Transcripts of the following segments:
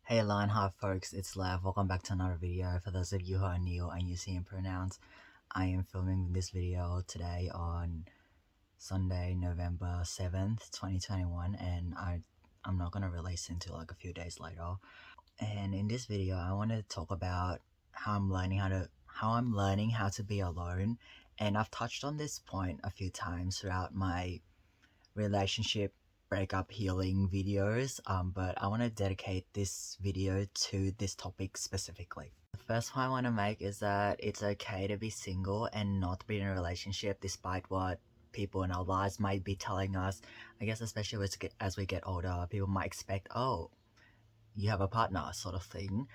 Hey Lionheart folks, it's Lev. Welcome back to another video. For those of you who are new and using pronouns, I am filming this video today on Sunday, November 7th, 2021, and I'm not gonna release until like a few days later. And in this video, I want to talk about how I'm learning how to be alone, and I've touched on this point a few times throughout my relationship breakup healing videos, but I want to dedicate this video to this topic specifically. The first point I want to make is that it's okay to be single and not be in a relationship despite what people in our lives might be telling us. I guess especially as we get older, people might expect, oh, you have a partner sort of thing,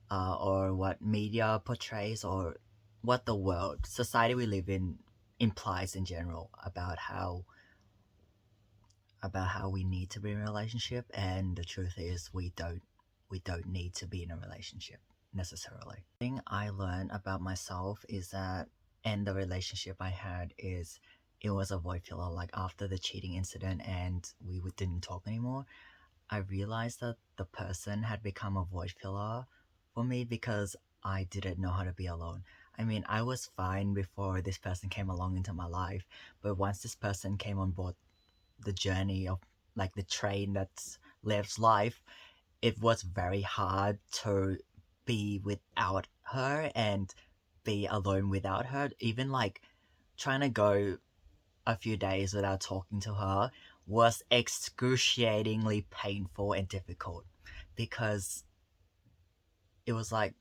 or what media portrays, or what the world, society we live in implies in general about how we need to be in a relationship, and the truth is we don't need to be in a relationship necessarily. The thing I learned about myself is that, and the relationship I had, is it was a void filler. Like after the cheating incident and we didn't talk anymore, I realized that the person had become a void filler for me because I didn't know how to be alone. I mean, I was fine before this person came along into my life, but once this person came on board the journey of like the train that lives life, it was very hard to be without her and be alone without her. Even like trying to go a few days without talking to her was excruciatingly painful and difficult because it was like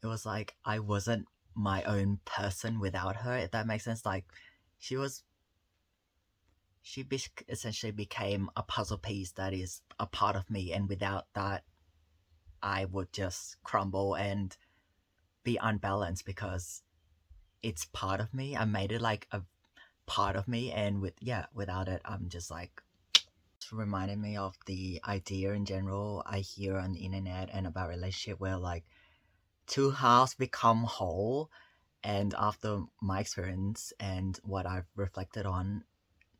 it was like I wasn't my own person without her, if that makes sense. Like she was essentially became a puzzle piece that is a part of me, and without that, I would just crumble and be unbalanced because it's part of me. I made it like a part of me, and without it, I'm just like. It reminded me of the idea in general I hear on the internet and about relationship where like two halves become whole, and after my experience and what I've reflected on,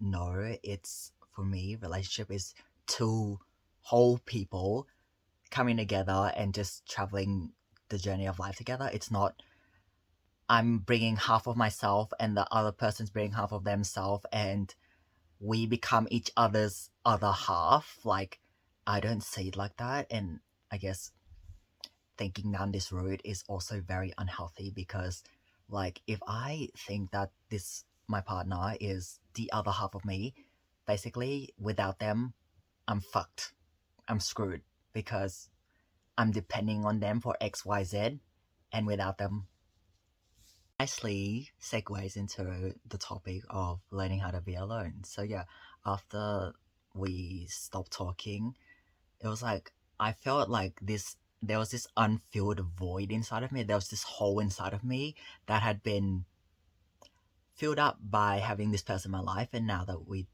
no, it's for me, relationship is two whole people coming together and just traveling the journey of life together. It's not I'm bringing half of myself and the other person's bringing half of themselves and we become each other's other half. Like, I don't see it like that. And I guess thinking down this road is also very unhealthy because, like, if I think that my partner is the other half of me, basically without them, I'm fucked. I'm screwed because I'm depending on them for XYZ, and without them, nicely segues into the topic of learning how to be alone. So yeah, after we stopped talking, it was like I felt like there was this unfilled void inside of me. There was this hole inside of me that had been filled up by having this person in my life, and now that we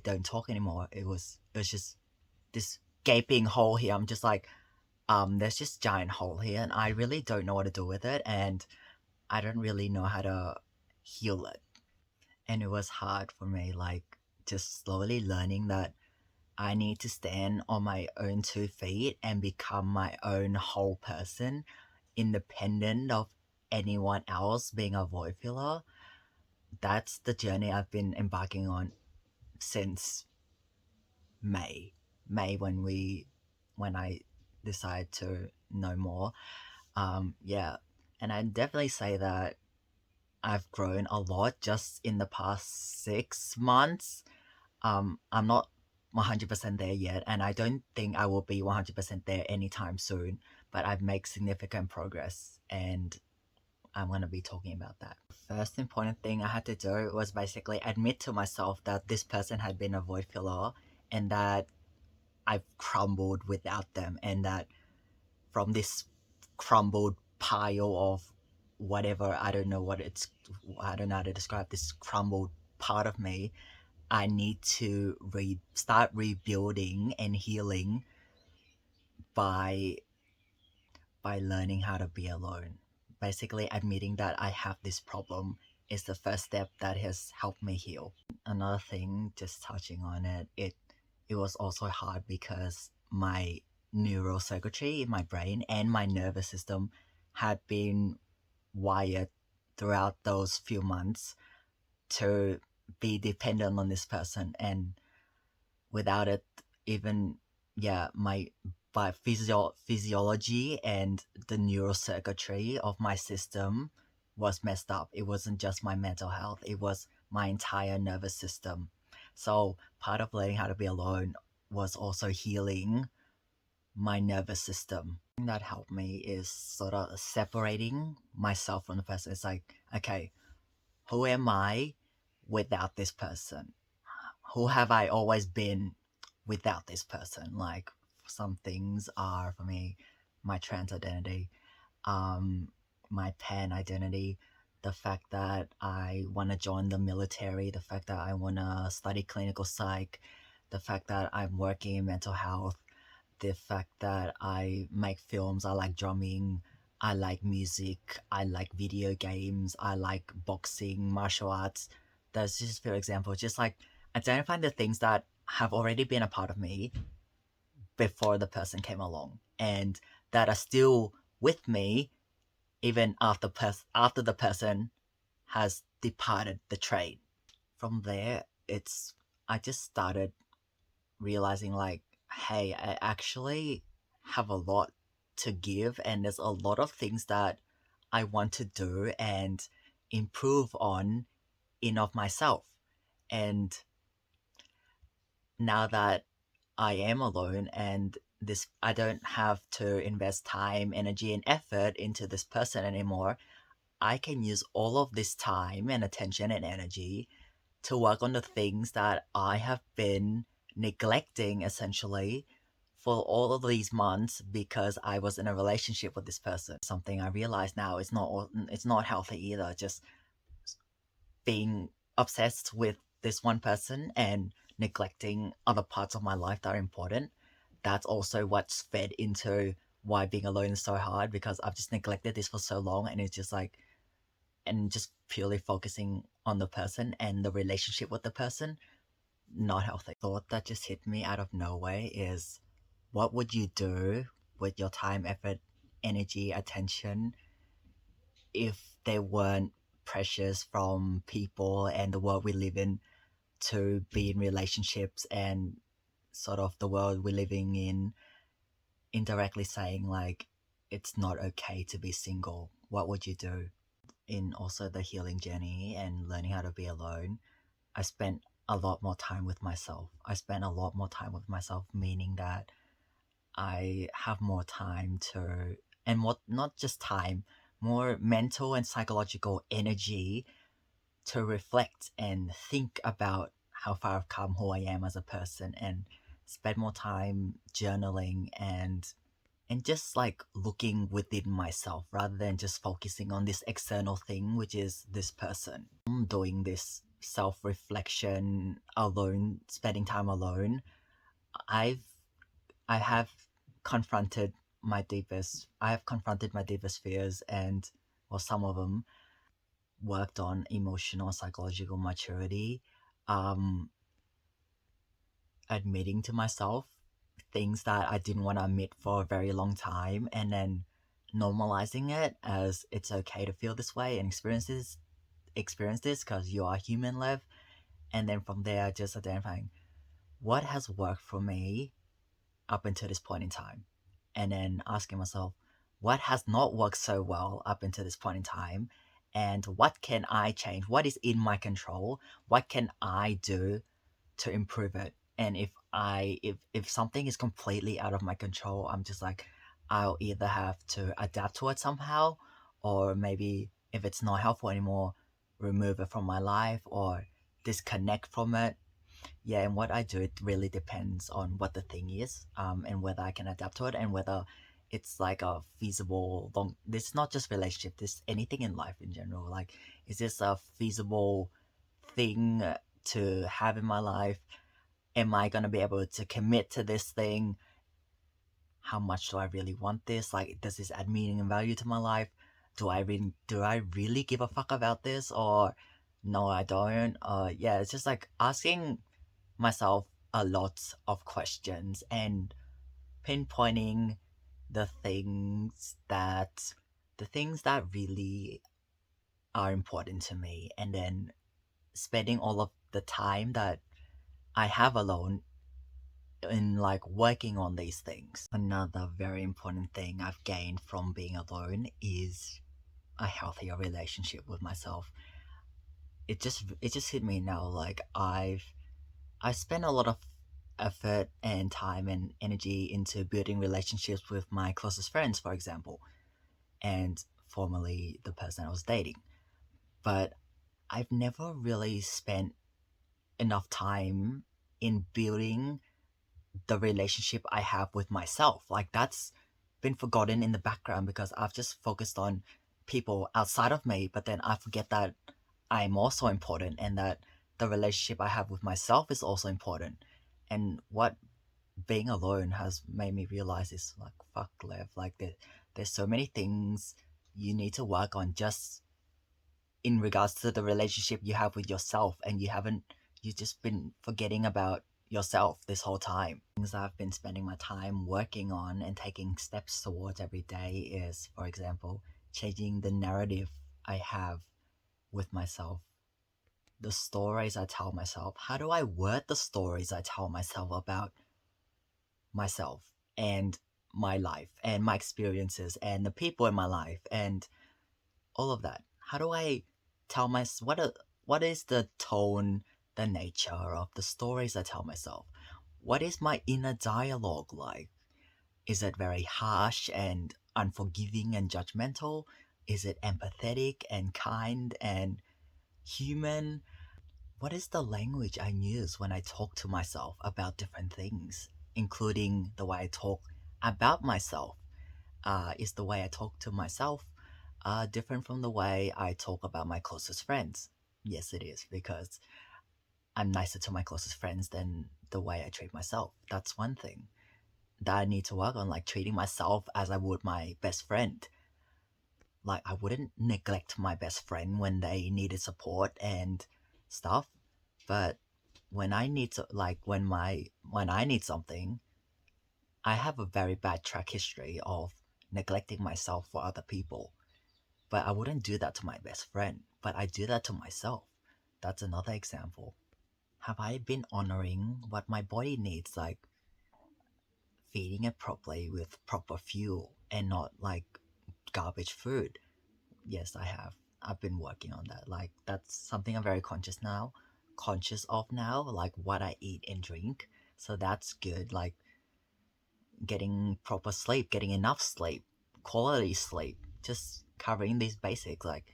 don't talk anymore, it was just this gaping hole here. I'm just like, there's just giant hole here, and I really don't know what to do with it, and I don't really know how to heal it. And it was hard for me, like just slowly learning that I need to stand on my own 2 feet and become my own whole person, independent of anyone else being a void filler. That's the journey I've been embarking on since May. May when I decided to know more. Yeah. And I definitely say that I've grown a lot just in the past 6 months. I'm not 100% there yet, and I don't think I will be 100% there anytime soon, but I've made significant progress, and I'm going to be talking about that. First important thing I had to do was basically admit to myself that this person had been a void filler and that I've crumbled without them, and that from this crumbled pile of whatever, I don't know how to describe this crumbled part of me, I need to start rebuilding and healing by learning how to be alone. Basically, admitting that I have this problem is the first step that has helped me heal. Another thing, just touching on it, it was also hard because my neurocircuitry in my brain and my nervous system had been wired throughout those few months to be dependent on this person, and without it, even my physiology and the neurocircuitry of my system was messed up. It wasn't just my mental health, it was my entire nervous system. So part of learning how to be alone was also healing my nervous system. That helped me is sort of separating myself from the person. It's like, okay, who am I without this person? Who have I always been without this person? Like, some things are for me my trans identity, my pan identity, the fact that I want to join the military, the fact that I want to study clinical psych, the fact that I'm working in mental health, the fact that I make films, I like drumming, I like music, I like video games, I like boxing, martial arts. There's just a few examples, just like identifying the things that have already been a part of me before the person came along and that are still with me even after the person has departed the train. From there, I just started realizing, like, hey, I actually have a lot to give, and there's a lot of things that I want to do and improve on in of myself. And now that I am alone and this, I don't have to invest time, energy, and effort into this person anymore. I can use all of this time and attention and energy to work on the things that I have been neglecting essentially for all of these months because I was in a relationship with this person. Something I realize now is it's not healthy either. Just being obsessed with this one person and neglecting other parts of my life that are important. That's also what's fed into why being alone is so hard, because I've just neglected this for so long, and it's just like, and just purely focusing on the person and the relationship with the person, not healthy. Thought that just hit me out of nowhere is, what would you do with your time, effort, energy, attention if they weren't precious from people and the world we live in to be in relationships, and sort of the world we're living in indirectly saying like it's not okay to be single? What would you do? In also the healing journey and learning how to be alone, I spent a lot more time with myself. I spent a lot more time with myself, meaning that I have more time to, and more, not just time, more mental and psychological energy to reflect and think about how far I've come, who I am as a person, and spend more time journaling and just like looking within myself rather than just focusing on this external thing, which is this person. I'm doing this self-reflection alone, spending time alone. I've I have confronted I have confronted my deepest fears, and well, some of them worked on emotional psychological maturity, um admitting to myself things that I didn't want to admit for a very long time, and then normalizing it as it's okay to feel this way and experience this because you are human, Lev. And then from there, just identifying what has worked for me up until this point in time, and then asking myself what has not worked so well up until this point in time, and what can I change, what is in my control, what can I do to improve it. And if something is completely out of my control, I'm just like, I'll either have to adapt to it somehow, or maybe if it's not helpful anymore, remove it from my life or disconnect from it. Yeah, and what I do, it really depends on what the thing is, and whether I can adapt to it, and whether it's like a feasible long. This is not just relationship. This anything in life in general. Like, is this a feasible thing to have in my life? Am I gonna be able to commit to this thing? How much do I really want this? Like, does this add meaning and value to my life? Do I really give a fuck about this, or no, I don't? Yeah, it's just like asking myself a lot of questions, and pinpointing the things that really are important to me, and then spending all of the time that I have alone in like working on these things. Another very important thing I've gained from being alone is a healthier relationship with myself. It just hit me now, like I spent a lot of effort and time and energy into building relationships with my closest friends, for example, and formerly the person I was dating. But I've never really spent enough time in building the relationship I have with myself. Like that's been forgotten in the background because I've just focused on people outside of me, but then I forget that I'm also important and that the relationship I have with myself is also important. And what being alone has made me realize is like, fuck, Lev, like there's so many things you need to work on just in regards to the relationship you have with yourself, and you just been forgetting about yourself this whole time. Things I've been spending my time working on and taking steps towards every day is, for example, changing the narrative I have with myself, the stories I tell myself. How do I word the stories I tell myself about myself and my life and my experiences and the people in my life and all of that? How do I tell my what is the tone, the nature of the stories I tell myself? What is my inner dialogue like? Is it very harsh and unforgiving and judgmental? Is it empathetic and kind and human? What is the language I use when I talk to myself about different things, including the way I talk about myself? Is the way I talk to myself different from the way I talk about my closest friends? Yes, it is, because I'm nicer to my closest friends than the way I treat myself. That's one thing that I need to work on, like treating myself as I would my best friend. Like, I wouldn't neglect my best friend when they needed support and stuff, but when I need to, like, when I need something, I have a very bad track history of neglecting myself for other people. But I wouldn't do that to my best friend, but I do that to myself. That's another example. Have I been honoring what my body needs, like feeding it properly with proper fuel and not like garbage food? Yes, I have. I've been working on that. Like that's something I'm very conscious of now, like what I eat and drink. So that's good. Like getting proper sleep, getting enough sleep, quality sleep, just covering these basics. Like,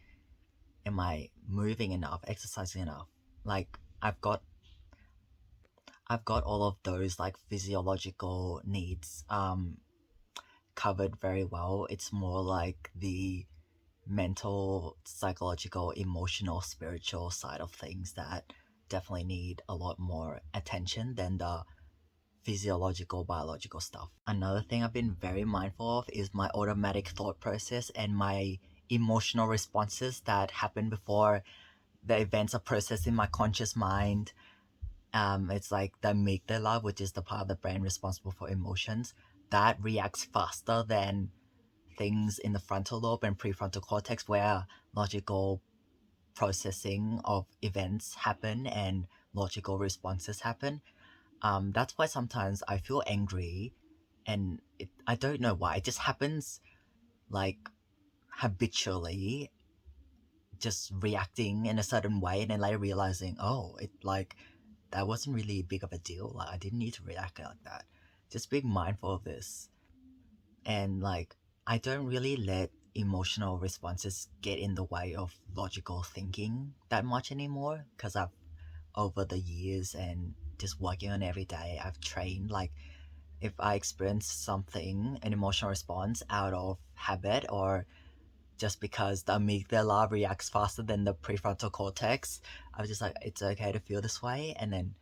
am I moving enough, exercising enough? Like I've got all of those like physiological needs covered very well. It's more like the mental, psychological, emotional, spiritual side of things that definitely need a lot more attention than the physiological, biological stuff. Another thing I've been very mindful of is my automatic thought process and my emotional responses that happen before the events are processed in my conscious mind. It's like the amygdala, which is the part of the brain responsible for emotions, that reacts faster than things in the frontal lobe and prefrontal cortex, where logical processing of events happen and logical responses happen. That's why sometimes I feel angry, and I don't know why. It just happens like habitually, just reacting in a certain way, and then later realizing, oh, it like that wasn't really big of a deal. Like I didn't need to react like that. Just being mindful of this, and like I don't really let emotional responses get in the way of logical thinking that much anymore, because I've over the years and just working on every day, I've trained like if I experience something, an emotional response out of habit or just because the amygdala reacts faster than the prefrontal cortex, I was just like, it's okay to feel this way, and then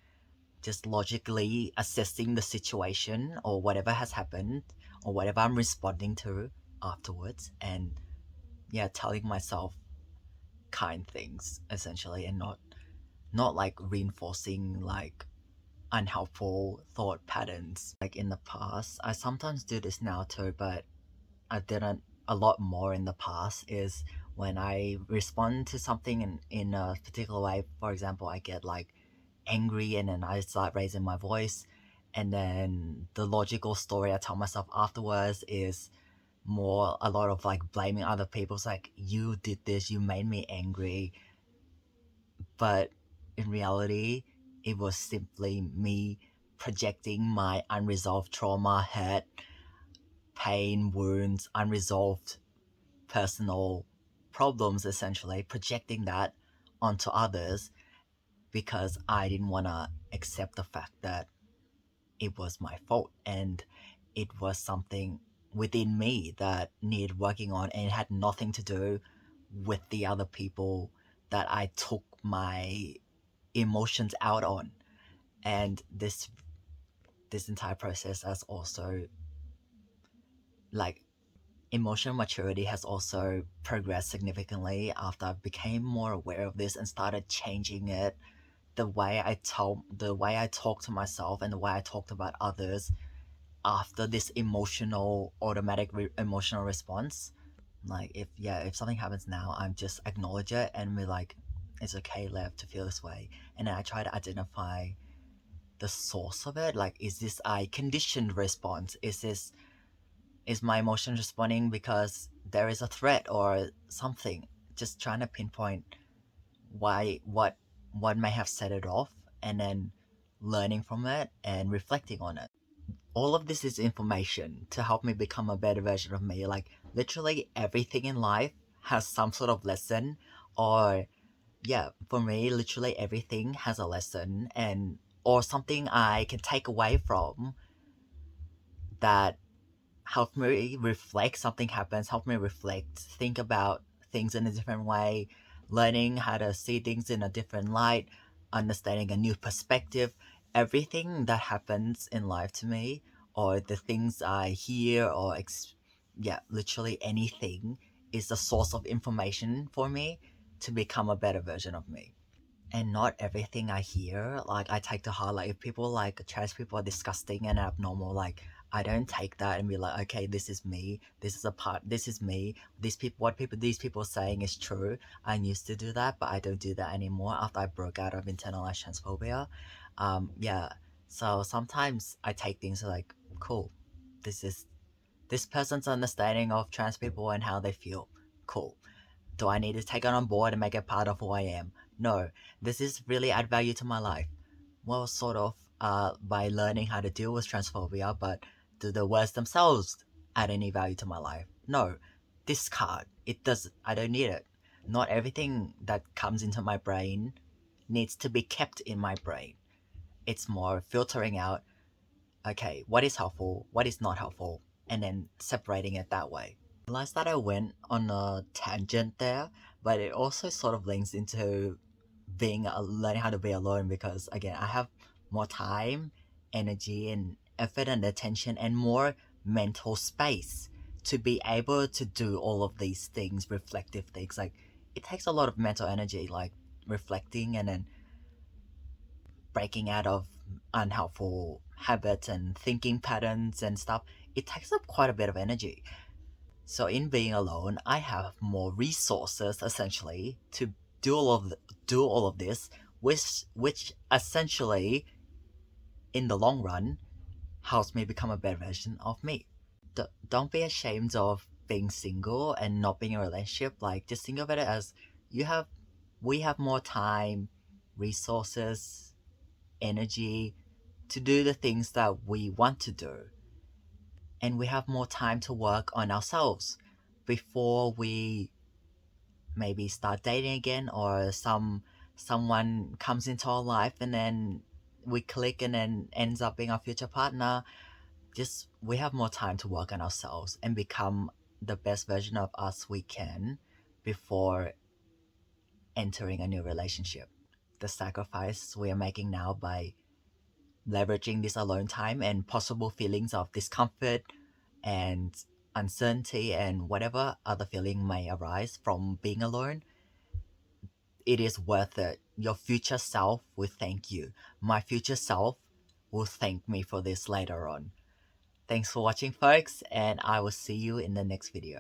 just logically assessing the situation or whatever has happened or whatever I'm responding to afterwards, and yeah, telling myself kind things essentially, and not like reinforcing like unhelpful thought patterns. Like in the past, I sometimes do this now too, but I didn't a lot more in the past, is when I respond to something in a particular way. For example, I get like angry and then I start raising my voice, and then the logical story I tell myself afterwards is more a lot of like blaming other people. It's like, you did this, you made me angry. But in reality, it was simply me projecting my unresolved trauma, hurt, pain, wounds, unresolved personal problems, essentially projecting that onto others because I didn't want to accept the fact that it was my fault and it was something within me that needed working on, and it had nothing to do with the other people that I took my emotions out on. And this entire process has also, like, emotional maturity has also progressed significantly after I became more aware of this and started changing it. The way I talk to myself and the way I talked about others after this emotional response. Like, if something happens now, I'm just acknowledge it and be like, it's okay, left to feel this way. And then I try to identify the source of it. Like, is this a conditioned response? Is my emotion responding because there is a threat or something? Just trying to pinpoint why what may have set it off, and then learning from it and reflecting on it. All of this is information to help me become a better version of me. Like, literally everything in life has some sort of lesson, or yeah, for me, literally everything has a lesson, and or something I can take away from that help me reflect. Something happens, help me reflect, think about things in a different way, learning how to see things in a different light, understanding a new perspective. Everything that happens in life to me, or the things I hear, or yeah, literally anything is a source of information for me to become a better version of me. And not everything I hear, like, I take to heart. Like, if people like trans people are disgusting and abnormal, like, I don't take that and be like, okay, this is me. This is a part. This is me. These people are saying is true. I used to do that, but I don't do that anymore after I broke out of internalized transphobia. Yeah. So sometimes I take things like, cool. This is this person's understanding of trans people and how they feel. Cool. Do I need to take it on board and make it part of who I am? No. This is really add value to my life. Well, sort of, by learning how to deal with transphobia, but do the words themselves add any value to my life? No. Discard. It does. I don't need it. Not everything that comes into my brain needs to be kept in my brain. It's more filtering out, okay, what is helpful, what is not helpful, and then separating it that way. I realized that I went on a tangent there, but it also sort of links into learning how to be alone, because again, I have more time, energy, and effort and attention, and more mental space to be able to do all of these things, reflective things. Like, it takes a lot of mental energy, like reflecting and then breaking out of unhelpful habits and thinking patterns and stuff. It takes up quite a bit of energy. So in being alone, I have more resources essentially to do all of this, which essentially, in the long run, helps me become a better version of me. Don't be ashamed of being single and not being in a relationship. Like, just think of it as you have, we have more time, resources, energy to do the things that we want to do, and we have more time to work on ourselves before we maybe start dating again, or someone comes into our life and then we click and then ends up being our future partner. Just, we have more time to work on ourselves and become the best version of us we can before entering a new relationship. The sacrifice we are making now by leveraging this alone time and possible feelings of discomfort and uncertainty and whatever other feeling may arise from being alone, it is worth it. Your future self will thank you. My future self will thank me for this later on. Thanks for watching, folks, and I will see you in the next video.